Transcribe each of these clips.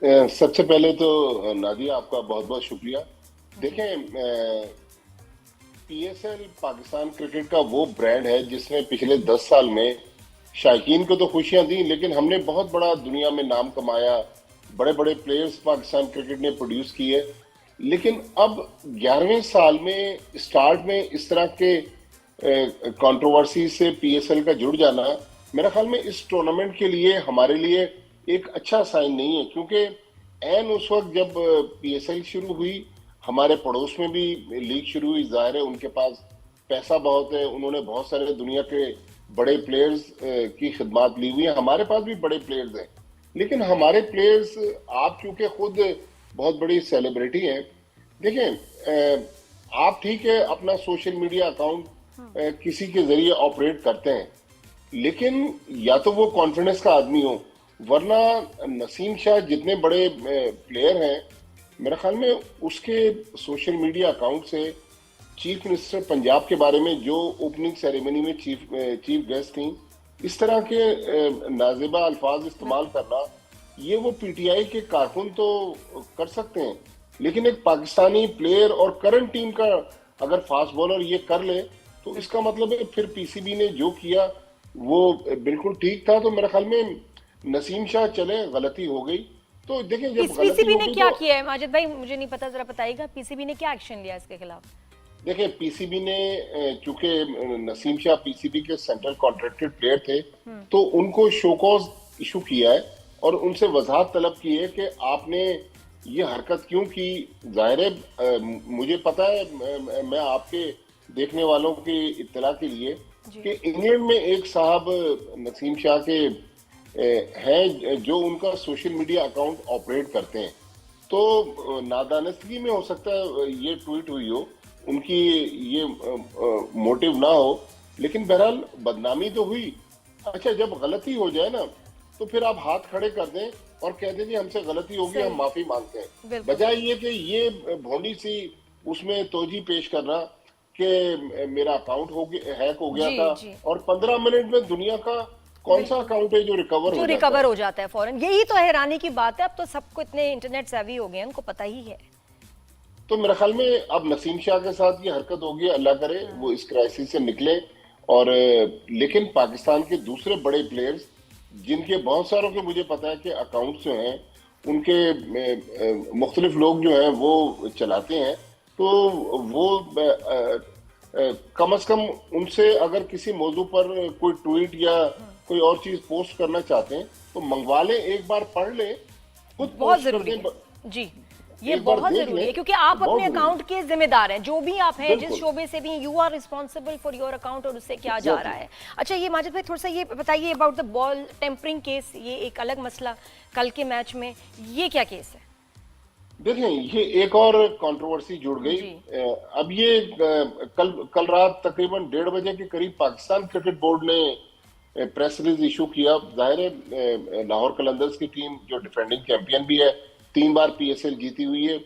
सबसे पहले तो नादिया आपका बहुत बहुत शुक्रिया। जी। देखें, पीएसएल पाकिस्तान क्रिकेट का वो ब्रांड है जिसने पिछले 10 साल में शायकीन को तो खुशियां दी, लेकिन हमने बहुत बड़ा दुनिया में नाम कमाया। बड़े बड़े प्लेयर्स पाकिस्तान क्रिकेट ने प्रोड्यूस किए। लेकिन अब 11वें साल में स्टार्ट में इस तरह के कंट्रोवर्सी से पीएसएल का जुड़ जाना, मेरा ख्याल में इस टूर्नामेंट के लिए हमारे लिए एक अच्छा साइन नहीं है, क्योंकि एन उस वक्त जब पीएसएल शुरू हुई, हमारे पड़ोस में भी लीग शुरू हुई। जाहिर है उनके पास पैसा बहुत है, उन्होंने बहुत सारे दुनिया के बड़े प्लेयर्स की खिदमत ली हुई है। हमारे पास भी बड़े प्लेयर्स हैं, लेकिन हमारे प्लेयर्स, आप चूंकि खुद बहुत बड़ी सेलिब्रिटी हैं, देखें, आप ठीक है अपना सोशल मीडिया अकाउंट किसी के जरिए ऑपरेट करते हैं, लेकिन या तो वो कॉन्फिडेंस का आदमी हो, वरना नसीम शाह जितने बड़े प्लेयर हैं, मेरा ख्याल में उसके सोशल मीडिया अकाउंट से चीफ मिनिस्टर पंजाब के बारे में जो ओपनिंग सेरेमनी में चीफ गेस्ट थी, इस तरह के नाजेबा अल्फाज इस्तेमाल करना, ये वो पीटीआई के कारकुन तो कर सकते हैं, लेकिन एक पाकिस्तानी प्लेयर और करंट टीम का अगर फास्ट बॉलर ये कर ले, तो इसका मतलब है फिर पीसीबी ने जो किया वो बिल्कुल ठीक था। तो मेरे ख्याल में नसीम शाह चले, गलती हो गई। तो देखें, जब गलती पीसीबी हो ने गई क्या तो किया है माजिद भाई, मुझे नहीं पता, जरा बताइएगा पीसीबी ने क्या एक्शन लिया इसके खिलाफ? देखें, पीसीबी ने, चूंकि नसीम शाह पीसीबी के सेंट्रल कॉन्ट्रैक्टेड प्लेयर थे, तो उनको शोकॉज इशू किया है और उनसे वजाहत तलब की है कि आपने ये हरकत क्यों की। जाहिर है, मुझे पता है, मैं आपके देखने वालों की इत्तला के लिए, जी। कि इंग्लैंड में एक साहब नसीम शाह के हैं जो उनका सोशल मीडिया अकाउंट ऑपरेट करते हैं। तो नादानस्तगी में हो सकता है ये ट्वीट हुई हो, उनकी ये मोटिव ना हो, लेकिन बहरहाल बदनामी तो हुई। अच्छा, जब गलती हो जाए ना, तो फिर आप हाथ खड़े कर दें और कह दें कि हमसे गलती होगी, हम सही। माफी मांगते हैं, बिल्कुल बजाय सही। ये कि ये भोंडी सी उसमें तोजी पेश करना कि मेरा अकाउंट हैक हो गया जी था, जी। और 15 मिनट में दुनिया का कौन सा बिल्कुल। अकाउंट है जो रिकवर जो हो जाता रिकवर है। हो जाता है फौरन, यही तो हैरानी की बात है। अब तो सबको इतने इंटरनेट सेवी हो गए हैं, उनको पता ही है। तो मेरे ख्याल में अब नसीम शाह के साथ ये हरकत होगी, अल्लाह करे वो इस क्राइसिस से निकले। और लेकिन पाकिस्तान के दूसरे बड़े प्लेयर्स, जिनके बहुत सारों के मुझे पता है कि अकाउंट्स जो हैं उनके मुख्तलिफ लोग जो हैं वो चलाते हैं, तो वो कम से कम उनसे अगर किसी मौजू पर कोई ट्वीट या कोई और चीज पोस्ट करना चाहते हैं, तो मंगवा लें, एक बार पढ़ लें, खुद बहुत पोस्ट कर जरूरी दें, है। जी। ये एक बार बहुत देख जरूरी लें, है, क्योंकि तो आप बहुत अपने जरूरी अकाउंट के जिम्मेदार हैं, जो भी आप है। हैं, जिस बिल्कुल, शोबे से भी, you are responsible for your account और उससे क्या जा रहा एग्जैक्टली। है। अच्छा, ये माजिद भाई थोड़ा सा ये बताइए about the ball tampering case, ये एक अलग मसला कल के मैच में, ये क्या केस है? देखें, ये एक और कंट्रोवर्सी जुड़ गई। जी। अब ये कल कल रात तकरीबन 1:30 बजे के करीब पाकिस्तान क्रिकेट बोर्ड ने प्रेस रिलीज इशू किया। जाहिर है, लाहौर कलंदर्स की टीम जो डिफेंडिंग चैंपियन भी है, 3 बार पीएसएल जीती हुई है,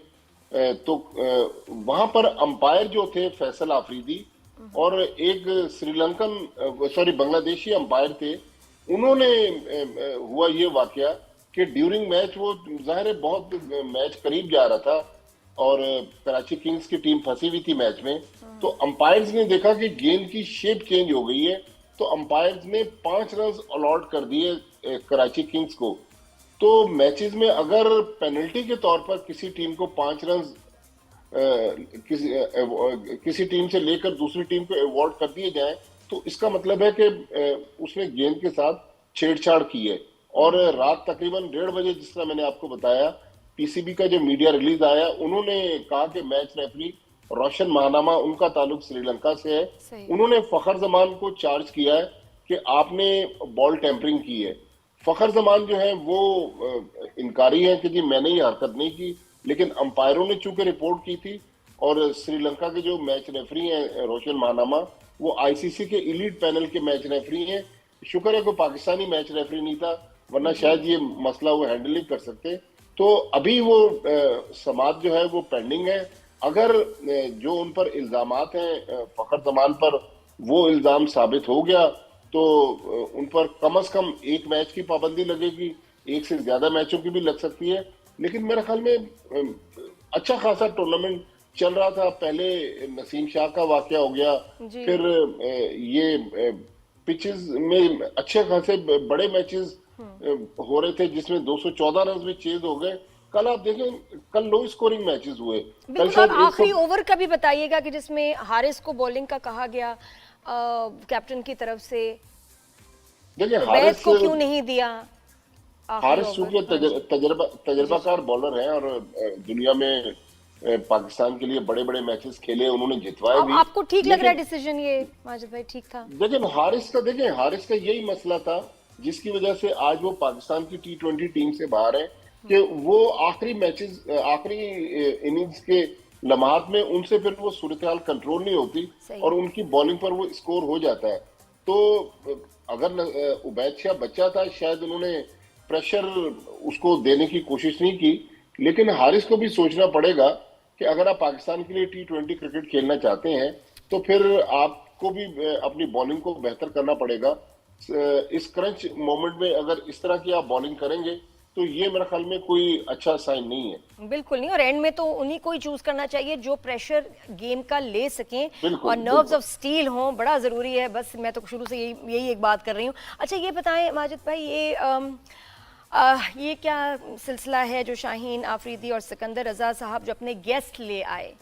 तो वहां पर अंपायर जो थे फैसल आफरीदी, और एक श्रीलंकन, सॉरी, बांग्लादेशी अंपायर थे। उन्होंने हुआ ये वाकया कि ड्यूरिंग मैच, वो जाहिर है बहुत मैच करीब जा रहा था और कराची किंग्स की टीम फंसी हुई थी मैच में, तो अंपायर्स ने देखा कि गेंद की शेप चेंज हो गई है, तो अंपायर्स ने 5 रन अलॉट कर दिए कराची किंग्स को। तो मैचेस में अगर पेनल्टी के तौर पर किसी टीम को 5 रन किसी टीम से लेकर दूसरी टीम को अवॉर्ड कर दिए जाएं, तो इसका मतलब है कि उसने गेंद के साथ छेड़छाड़ की है। और रात तकरीबन 1:30 बजे, जिस तरह मैंने आपको बताया, पीसीबी का जो मीडिया रिलीज आया, उन्होंने कहा कि मैच रेफरी रोशन महानामा, उनका ताल्लुक श्रीलंका से है, सही। उन्होंने फखर जमान को चार्ज किया है कि आपने बॉल टेम्परिंग की है। फखर जमान जो है वो इनकारी है कि जी मैंने ये हरकत नहीं की, लेकिन अंपायरों ने चूंकि रिपोर्ट की थी, और श्रीलंका के जो मैच रेफरी हैं रोशन महानामा, वो आईसीसी के इलीट पैनल के मैच रेफरी हैं। शुक्र है कोई पाकिस्तानी मैच रेफरी नहीं था, वरना जी। शायद ये मसला वो हैंडल नहीं कर सकते। तो अभी वो समात जो है वो पेंडिंग है। अगर जो उन पर इल्जामात हैं फखर जमान पर, वो इल्जाम साबित हो गया, तो उन पर कम से कम एक मैच की पाबंदी लगेगी, एक से ज्यादा मैचों की भी लग सकती है। लेकिन मेरे ख्याल में अच्छा खासा टूर्नामेंट चल रहा था। पहले नसीम शाह का वाकया हो गया, जी। फिर ये पिचेस में अच्छे खासे बड़े मैचेस हो रहे थे जिसमें 214 रन में चेज हो गए। कल आप देखें, कल लो स्कोरिंग मैचेस हुए। कल बिल्कुल, और शायद आखिरी 100। ओवर का भी बताइएगा कि जिसमें हारिस को बॉलिंग का कहा गया कैप्टन की तरफ से, देखिए उबैद को क्यों नहीं दिया आखिरी हारिस ओवर? चूंकि हाँ जी। जी जी। तजर्बाकार बॉलर हैं और दुनिया में पाकिस्तान के लिए बड़े बड़े मैचेस खेले, उन्होंने जितवाए अब भी। आपको ठीक लग रहा है लेकिन डिसीजन ये माजिद भाई, ठीक था? लेकिन हारिस का यही मसला था जिसकी वजह से आज वो पाकिस्तान की T20 टीम से बाहर है, कि वो आखिरी मैचेस, आखिरी इनिंग्स के लम्हात में उनसे फिर वो सूरत हाल कंट्रोल नहीं होती सही। और उनकी बॉलिंग पर वो स्कोर हो जाता है। तो अगर उबैद शाह बच्चा था, शायद उन्होंने प्रेशर उसको देने की कोशिश नहीं की। लेकिन हारिस को भी सोचना पड़ेगा कि अगर आप पाकिस्तान के लिए T20 क्रिकेट खेलना चाहते हैं तो फिर आपको भी अपनी बॉलिंग को बेहतर करना पड़ेगा। इस क्रंच मोमेंट में अगर इस तरह की आप बॉलिंग करेंगे तो ये मेरे ख्याल में कोई अच्छा साइन नहीं है। बिल्कुल नहीं, और एंड में तो उन्हीं को ही चूज करना चाहिए जो प्रेशर गेम का ले सकें और बिल्कुल नर्व्स बिल्कुल। ऑफ स्टील हों, बड़ा ज़रूरी है। बस मैं तो शुरू से यही एक बात कर रही हूँ। अच्छा ये बताएं माजिद भाई, ये क्या सिलसिला है जो शाहीन आफरीदी और सिकंदर रजा साहब जो अपने गेस्ट ले आए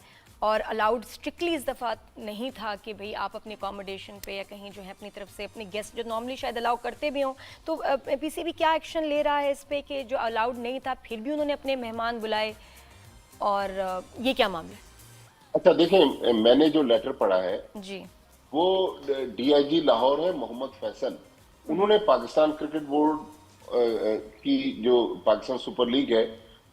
और अलाउड स्ट्रिक्टली इस दफ़ा नहीं था कि भाई आप अपने अकोमोडेशन पे या कहीं जो है अपनी तरफ से अपने गेस्ट जो नॉर्मली शायद अलाउ करते भी हों, तो पीसीबी क्या एक्शन ले रहा है इस पे कि जो अलाउड नहीं था फिर भी उन्होंने अपने मेहमान बुलाए, और ये क्या मामला अच्छा देखें, मैंने जो लेटर पढ़ा है है? जी। वो डीआईजी लाहौर है मोहम्मद फैसल। उन्होंने पाकिस्तान क्रिकेट बोर्ड की जो पाकिस्तान सुपर लीग है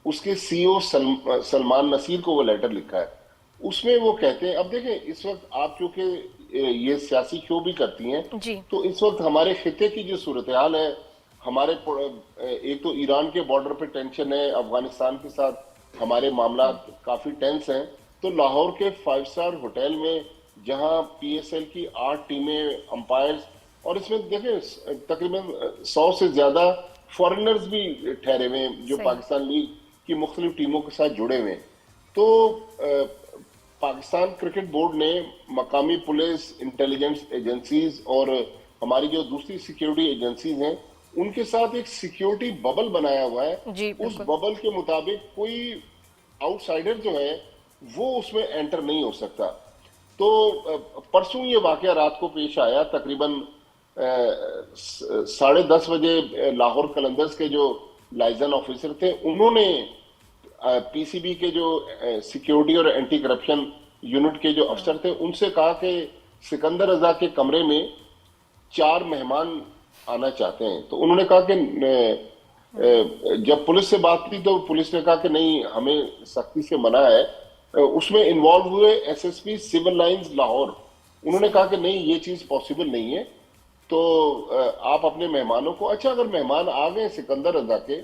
उसके सीईओ सलमान नसीर को वो लेटर लिखा है। उसमें वो कहते हैं, अब देखें इस वक्त आप चूंकि ये सियासी शो भी करती हैं, जी। तो इस वक्त हमारे खिते की जो सूरत हाल है, हमारे एक तो ईरान के बॉर्डर पे टेंशन है, अफगानिस्तान के साथ हमारे मामला काफी टेंस हैं। तो लाहौर के 5 स्टार होटल में जहां पीएसएल की 8 टीमें, अंपायर्स, और इसमें देखें तकरीबन 100 से ज्यादा फॉरेनर्स भी ठहरे हुए हैं जो सही। पाकिस्तान लीग की मुख्तलिफ टीमों के साथ जुड़े हुए हैं। तो पाकिस्तान क्रिकेट बोर्ड ने मकामी पुलिस, इंटेलिजेंस एजेंसीज और हमारी जो दूसरी सिक्योरिटी एजेंसीज हैं उनके साथ एक सिक्योरिटी बबल बनाया हुआ है। जी उस बिल्कुल। बबल के मुताबिक कोई आउटसाइडर जो है वो उसमें एंटर नहीं हो सकता। तो परसों ये वाकया रात को पेश आया, तकरीबन 10:30 बजे लाहौर कलंदर्स के जो लाइजन ऑफिसर थे उन्होंने पीसीबी के जो सिक्योरिटी और एंटी करप्शन यूनिट के जो अफसर थे उनसे कहा कि सिकंदर रजा के कमरे में 4 मेहमान आना चाहते हैं। तो उन्होंने कहा कि जब पुलिस से बात की तो पुलिस ने कहा कि नहीं, हमें सख्ती से मना है। उसमें इन्वॉल्व हुए एसएसपी सिविल लाइंस लाहौर, उन्होंने सही। कहा कि नहीं ये चीज पॉसिबल नहीं है। तो आप अपने मेहमानों को, अच्छा अगर मेहमान आ गए सिकंदर रजा के